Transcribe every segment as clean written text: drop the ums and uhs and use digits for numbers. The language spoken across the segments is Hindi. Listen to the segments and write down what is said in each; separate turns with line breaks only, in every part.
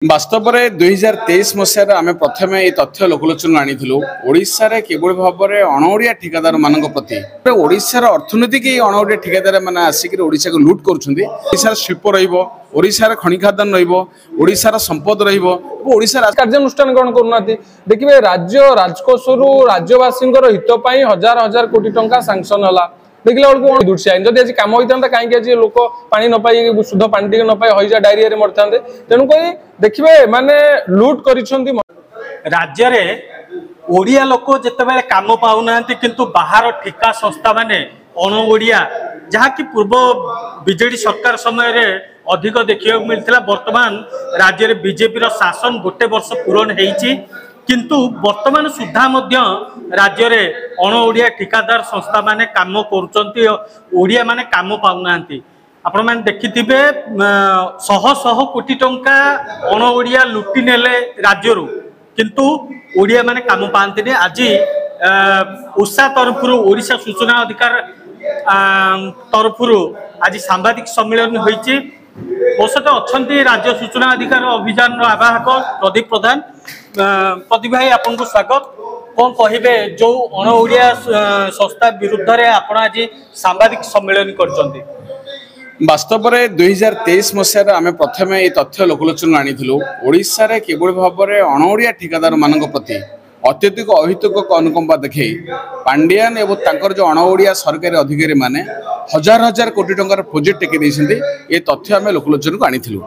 वास्तव में 2023 मसीह आम प्रथम ये तथ्य लोकलोचन आनीलु ओडिशा किभली भाव में अणओडिया ठिकादार मान प्रति ओडिशार अर्थनीति की अणओडिया ठिकादार मैंने आसिक ओडिशा को लुट कर शिल्प रोशार खनि खादान रोशार संपद रोशार
कार्यानुष्ठान ग्रहण करूना देखिए राज्य राजकोषर राज्यवासी हितपाई हजार हजार कोटी टंका सांक्शन है देखला बेलू दुर्सी आईन जब आज कम होता कहीं आज लोक पा न पाई शुद्ध पा न पाई हईजा डायरिया मरता तेणुक देखिए माने लुट कर
राज्य में ओडिया लोक जिते कम पाऊना किंतु बाहर ठिका संस्था माने अण ओडिया जहाँकि पूर्व बीजेडी सरकार समय रे अधिक देखा मिलता वर्तमान राज्य में बीजेपी शासन गोटे वर्ष पूरण होती किंतु वर्तमान सुधा राज्य में अण ओडिया ठिकादार संस्था माने काम करुँच माने काम पाऊना आपण मैंने देखि शह शह कोटी टंका अण ओडिया लुटि नेले राज्य किंतु ओडिया माने काम पाते आज उषा तरफ ओडिशा सूचना अधिकार तरफ आज सांबादिक सम्मेलन होती सहित अच्छा राज्य सूचना अधिकार अभियान आवाहक प्रदीप प्रधान प्रदीप भाई आपन को स्वागत कौन कहे जो अण ओडिया संस्था विरुद्ध रे आपण आज सांबादिक सम्मेलन कर
वास्तव में 2023 मसीह आम प्रथम ये तथ्य लोकलोचन आनीलु ओडिशा किभली भाव में अणओडिया ठिकादार मान प्रति अत्यधिक अहितक अनुकंपा देखे पांडियान एवं जो अणओडिया सरकारी अधिकारी माने हजार हजार कोटी टंकार प्रोजेक्ट टेक ये तथ्य आम लोकलोचन को आनीलु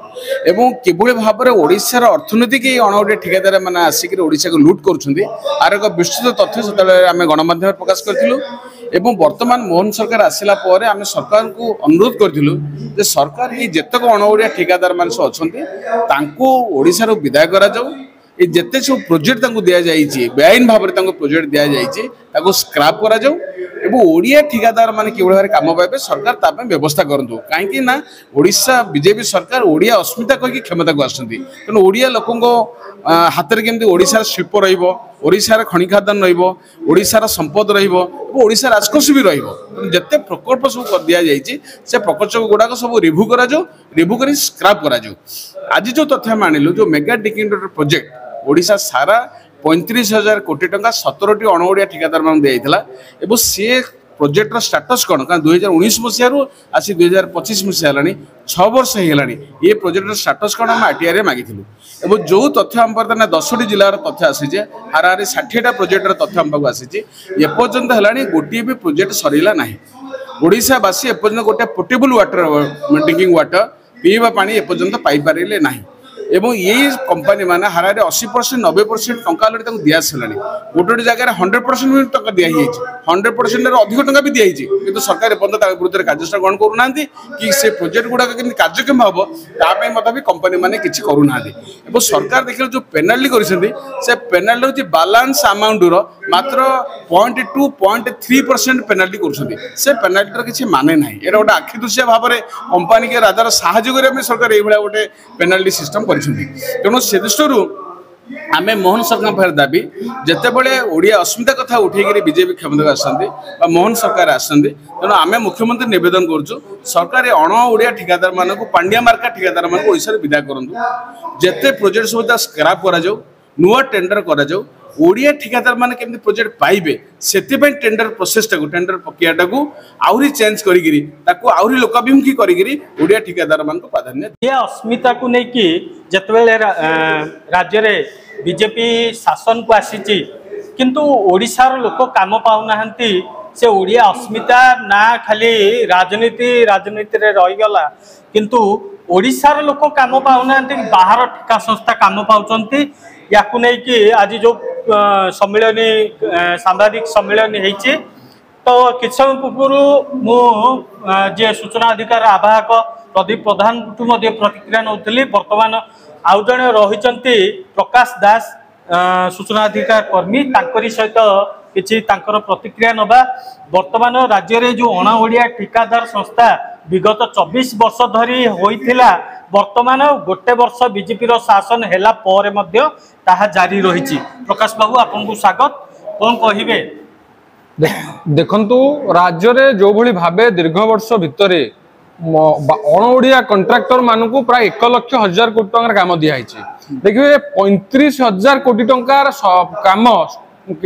एवं किभली भाव में ओडिशार अर्थनीति की अणओडिया ठिकादार मैंने आसिक ओडिशा को लुट कर एक विस्तृत तथ्य से आम गणमाध्यम प्रकाश करूँ एवं वर्तमान मोहन सरकार आसला आम सरकार को अनुरोध करूँ सरकार ये जितक अणओडिया ठिकादार मान अच्छा ओडिशार विदाय करा ये जिते सब प्रोजेक्ट दि जाए बेआईन भाव में प्रोजेक्ट दि जाए स्क्राप करा ओडिया ठिकादार मान कि भाव कम पाइबे सरकार ताप व्यवस्था करूँ कहीं ओडिशा बीजेपी सरकार ओडिया अस्मिता कहीकि क्षमता को आसती तेणु ओडिया लोकों हाथ में केमती ओडिशार शिल्प रोशार खनि खादान रोशार संपद रोशा राजकोष भी जिते प्रकल्प सब दि जाए से प्रकल्प गुड़ाक सब रिव्यू कर स्क्राप कर आज जो तथ्य आम आनिलु जो मेगा डिकेटर प्रोजेक्ट ओडिशा सारा 35,000 कोटी टंका 17टी अणओडिया ठिकादार मान दिया सी प्रोजेक्टर स्टाटस कौन कारण 2019 मसीह आसी 2025 मसीह है 6 वर्ष होगा ये प्रोजेक्टर स्टाटस कौन आम आरटीआई मांगी जो तथ्य आम पाखे 10टी जिलार तथ्य आसीजे हाराहारी 60टा प्रोजेक्टर तथ्य आम पाक आसी एपर्यंत है गोटे भी प्रोजेक्ट सरला ना ओडिशावासी एपर्यंत गोटे पोर्टेबल वाटर ड्रिंकिंग वाटर पीवा पानी एपर्यंत पाइपारे ना एवं ये कंपनी माने हारारे 80% 90% टंका दिया सारे गोटे जगह 100% भी टंका दिखाई 100% अधिक टंका भी दिखाई किंतु सरकार एपर्यंत विरुद्ध कार्यानुष्ठान ग्रहण करूना कि से प्रोजेक्ट गुड़ाक केमती कार्यक्षम हम भी कंपनी मैंने किसी करूना सरकार देखिए जो पेनाल्टी कर पेनाल्टी बालांस अमाउंट मात्र 0.2 0.3% पेनाल्टी कर पेनाल्टी किसी माने ना ये गोटे आखि दृश्य भाव में कंपनी के राजार साहय सरकार ये गोटे पेनाल्टी सिस्टम कर तेणु से दृष्टि आम मोहन सरकार दाबी जिते बड़े ओडिया अस्मिता कथा उठे बीजेपी क्षमता आसती मोहन सरकार आसती तेणु आम मुख्यमंत्री निवेदन करुँ सरकार अण ओडिया ठिकादार मान पांडिया मार्का ठिकादार मान ओडिशा विदा करूँ जिते प्रोजेक्ट सब स्क्राप कर नुआ टेंडर कर ओडिया ठिकादार मान केमती प्रोजेक्ट पाइबे से टेंडर प्रोसेस टेंडर प्रक्रिया को आहरी चेंज करी लोकाभिमुखी करी ओडिया ठिकादार मान को प्राधान्य
अस्मिता को लेकिन जिते राज्य में बीजेपी शासन को आसी किंतु ओडिशार लोक काम पाऊना से ओडिया अस्मिता ना खाली राजनीति रे रहीगला किंतु ओडिशार लोक काम पाऊना बाहर ठिका संस्था काम पाउचंती याकु नै कि आज जो सम्मेलनी सांबादिक सम्मेलन होती तो किछ समय पूर्व मुझे सूचना अधिकार आवाहक प्रदीप प्रधान प्रतिक्रिया नौली वर्तमान आउ जड़े रही प्रकाश दास सूचना अधिकार कर्मी सहित किसी प्रतिक्रिया नवा वर्तमान राज्य में जो अण ओडिया ठिकादार संस्था विगत 24 वर्ष धरी होइथिला वर्तमान गोटे वर्ष बीजेपी शासन हैला पर मध्य ताहा जारी रही प्रकाश बाबू आपन को स्वागत कौन कहिबे
देखंतु राज्य रे जो भली भाबे दीर्घ वर्ष भितरे अणओडिया कंट्राक्टर मानक प्राय 1,00,000 कोटी टंकार काम दिखाई देखिए 35,000 कोटी टंकार काम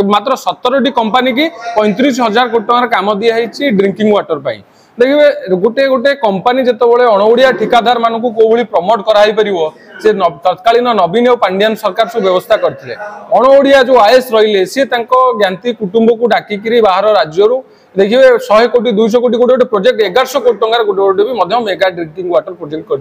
मात्र 17टी कंपनी की 35,000 कोटी टंकार काम दिखाई ड्रिंकिंग वाटर पाई देखिए गोटे गोटे कंपनी जितेबाला अणओडिया ठिकादार मानक कौली प्रमोट कराई पारिबो से तत्कालीन नवीन और पांड्यान सरकार सब व्यवस्था करते अणओडिया जो आईएएस रहिले सी ज्ञाति कुटुंब को डाकिकी बाहर राज्य देखिए 100 कोटी 200 कोटी गोटे प्रोजेक्ट 1100 कोटी टंकार गोटे गोटे भी मेगा ड्रिंकिंग वाटर प्रोजेक्ट कर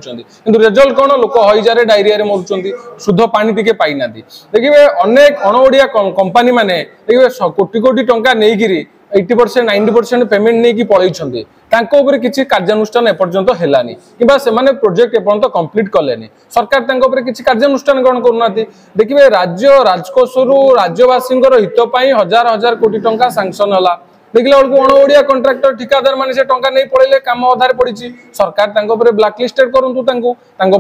रिजल्ट कौन लोक हईजारे डायरिया मरुंच शुद्ध पानी टिके पाईना देखिए अनेक अणओडिया कंपनी माने देखिए कोटी कोटी टंका नहीं 80% 90% पेमेंट नहीं पलैंट किसी कार्यानुष्ठान एपर्यंत हेलानी कि प्रोजेक्ट एपर्यंत कंप्लीट कले सरकार किसी कार्यानुष्ठान ग्रहण करूना देखिए राज्य राजकोष राज्यवासी हितपाई हजार हजार कोटी टंका सांक्शन है देखला बेलू अणओडिया कंट्राक्टर ठिकादार माने से टंका नहीं पड़े काम अधार पड़ी सरकार ब्लैकलिस्टेड करूँ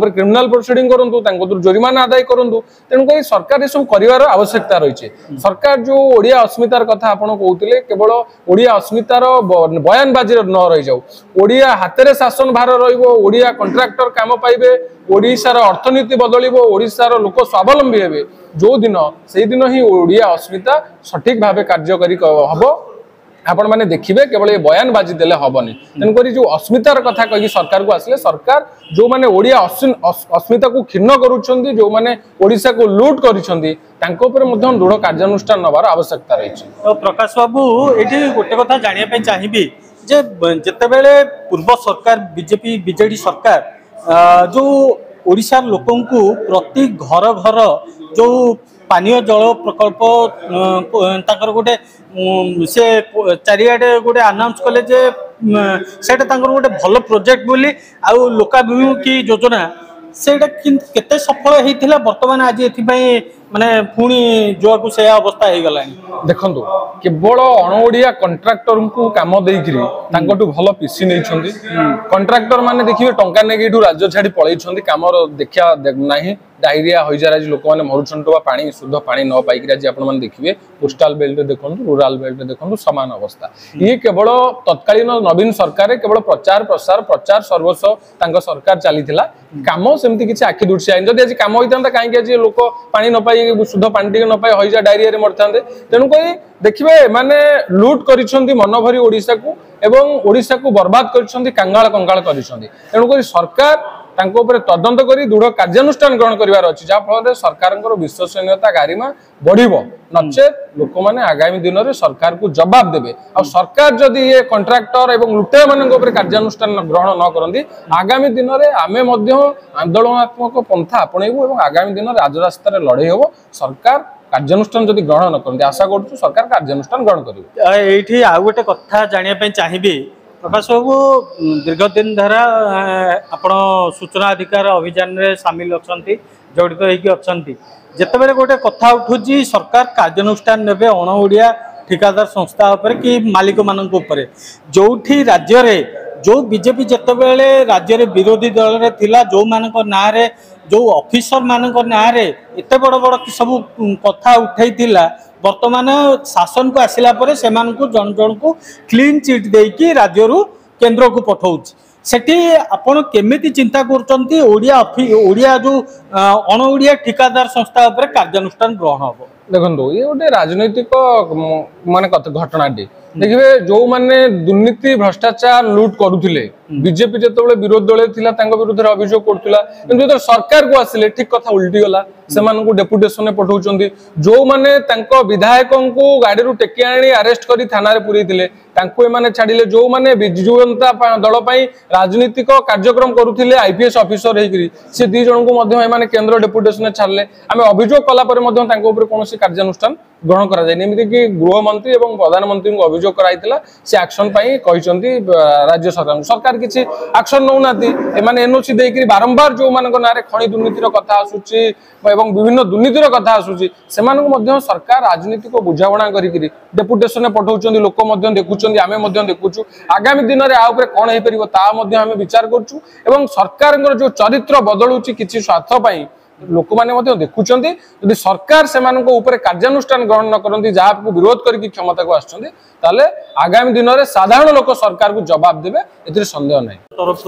क्रिमिनाल प्रोसीडिंग करूँ जोरिमाना आदाय करूँ तेणुक सरकार ये सब कर आवश्यकता रही सरकार जो ओडिया अस्मितार कथा आपड़ कहते केवल ओडिया अस्मितार बयानबाजी न रही जाऊ ओडिया हाथ में शासन भार रोडिया कंट्राक्टर काम पाइबे ओडिशार अर्थनीति बदलिबो ओडिशार लोक स्वावलंबी हेबे जो दिन से दिन ही ओडिया अस्मिता सठिक भाव कार्यकारी हम आपण मैंने देखिए केवल ये बयानबाजी देले हबनी तेणुक जो अस्मितार कथा कही सरकार को आसिले सरकार जो माने ओडिया अस्मिता को क्षीण करुछंती जो माने ओडिशा को लूट करिसंती तांको ऊपर मध्य दृढ़ कार्यानुष्ठान नबार आवश्यकता रही
तो प्रकाश बाबू ये गोटे कथा जानिया चाहिए जे जेतेबेले पूर्व सरकार बीजेपी बीजेडी सरकार जो ओडिशा लोकों को प्रति घर घर जो पानीय जल प्रकल्प गोटे से चारिआडे गोटे अनाउंस कले जे सेटा गोटे भल प्रोजेक्ट बोली आउ लोकाभिमुखी योजना सेटा केते सफल होता बर्तमान आज एथिपाई माने पुणी जो को से अवस्था हो गला
देखंतु केवल अणओडिया कंट्राक्टर को काम देइकरी तांकोटु भल पीसी नै कंट्राक्टर माने देखिए टंका नेगी राज्य छाड़ी पळै काम देखिया नाही डायरिया हईजार आज लोक मैंने मरुंट पानी शुद्ध पानी न पाई आज आपने देखिए पोस्टाल बेल्ट देखो रूराल बेल्ट देखो सामान अवस्था ये केवल तत्कालीन नवीन सरकार केवल प्रचार प्रसार प्रचार सर्वस्व सरकार चली काम सेमती किसी आखि दुर्सिया जब आज कम होता कहीं आज लोक पानी न पाई शुद्ध पानी टे न पाई हईजा डायरिया मरता तेणुक देखिए माने लूट कर मन भरी ओडिशा को एवं ओडिशा को बर्बाद कर कांगाल कंगाल कर तेणुक सरकार तदंत कर दृढ़ कार्यानुष्ठान ग्रहण कर जहाँफल सरकार विश्वसनीयता गारिमा बढ़िबो नचेत लोक मैंने आगामी दिन में सरकार को जवाब देवे आ सरकार जदि ये कंट्राक्टर एवं लुटेरा मान कार्यानुष्ठान ग्रहण न करती आगामी दिन में आमे आंदोलनात्मक पंथा आपणेबू और आगामी दिन में राजरास्तार लड़े हम सरकार कार्यानुष्ठान जदि ग्रहण न करती आशा करूँ सरकार कार्यानुष्ठान ग्रहण कर
आउ गोटे कथा जानिया चाहिए प्रकाश बाबू दीर्घ दिन धारा आपण सूचना अधिकार अभियान रे सामिल अच्छी जड़ित होती जितेबाला गोटे कथा उठुची सरकार कार्यानुष्ठान नेबे अणओडिया ठिकादार संस्था उपर कि मालिक मान जो राज्य रे जो बीजेपी जितेबाला राज्य रे विरोधी दल रे थिला जो मान ना रे जो ऑफिसर मान ना रे एते बड़ बड़ सब कथा उठैतिला वर्तमान शासन को आसिला परे सेमान को जन जन को क्लीन चिट देकी राज्य रु केंद्र को पठाउछ सेठी आपण केमिति चिंता करचंती ओडिया जो अणओडिया ठिकादार संस्था ऊपर कार्यानुष्ठान ग्रहण हो
देखो ये गोटे राजनैतिक माने घटनाटी देखिए जो माने दुर्नीति भ्रष्टाचार लूट करुले बीजेपी जो विरोध दल था विरुद्ध अभियोग करुला जो सरकार को आसिले ठीक कथा उल्टी गला से डेपुटेशन पठाउछंती जो माने विधायक को गाड़ी टेकी आनी अरेस्ट कर थाना पुरैतिले छाड़िले जो माने बिजु जनता दल राजनीतिक कार्यक्रम करुले आईपीएस ऑफिसर होकर सी दी जन को केंद्र डेपुटेशन छाड़े आम अभियोग कलापर कौन कार्यानुष्ठान ग्रहण करा जाए एमती कि गृहमंत्री और प्रधानमंत्री को अभियोग कराइला से एक्शन राज्य सरकार सरकार किसी एक्शन नौना एम एनओसी देकर बारंबार जो मान ना खनि दुर्नीतिर कथा आसूची विभिन्न दुर्नीतिर कथा आसूची से सरकार राजनीति को बुझाणा कर डेपुटेशन पठाउछंती लोक देखुं आम देखुचु आगामी दिन में आउे कौन हो पार ता विचार करुँ सरकार जो चरित्र बदलुची किसी स्वार्थ लोक मैंने देखुं यदि सरकार से कार्यानुष्ठान ग्रहण न करती जहाँ विरोध करके क्षमता को आसते आगामी दिन में साधारण लोक सरकार को जवाब देवे ए सन्देह नहीं।
तरफ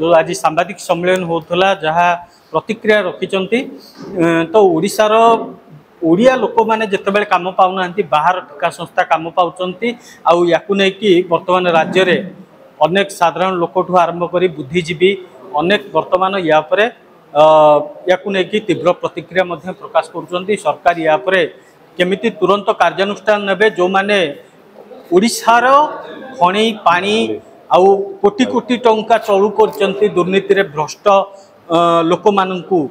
जो आज सांबादिक सम्मेलन होता जहाँ प्रतिक्रिया रखिंट तो ओडिशार ओडिया लोक मैंने जिते कम पाऊना बाहर ठिका संस्था कम पाँच बर्तमान राज्य में अनेक साधारण लोक आरंभ कर बुद्धिजीवी अनेक बर्तमान या तीव्र प्रतिक्रिया प्रकाश कर सरकार या केमिति तुरंत कार्यानुष्ठान नेबे जो माने ओडिशार खणी पानी आउ कोटी कोटी टंका चलू कर दुर्नीति भ्रष्ट लोक मानू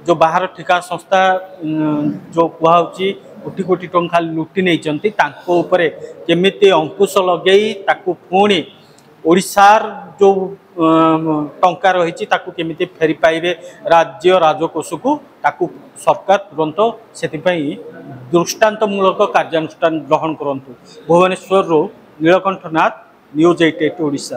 जो बाहर ठिका संस्था जो कहुची कोटी कोटी टंका लुटि नहीं केमिति अंकुश लगे ताकू पुणी ओडिशार जो टंका रही केमिति फेरी पाइबे राज्य राजकोष को ताकू सरकार तुरंत से दृष्टांतमूलक कार्यानुष्ठान ग्रहण करंतु। भुवनेश्वर नीलकंठ नाथ न्यूज 88 ओडिशा।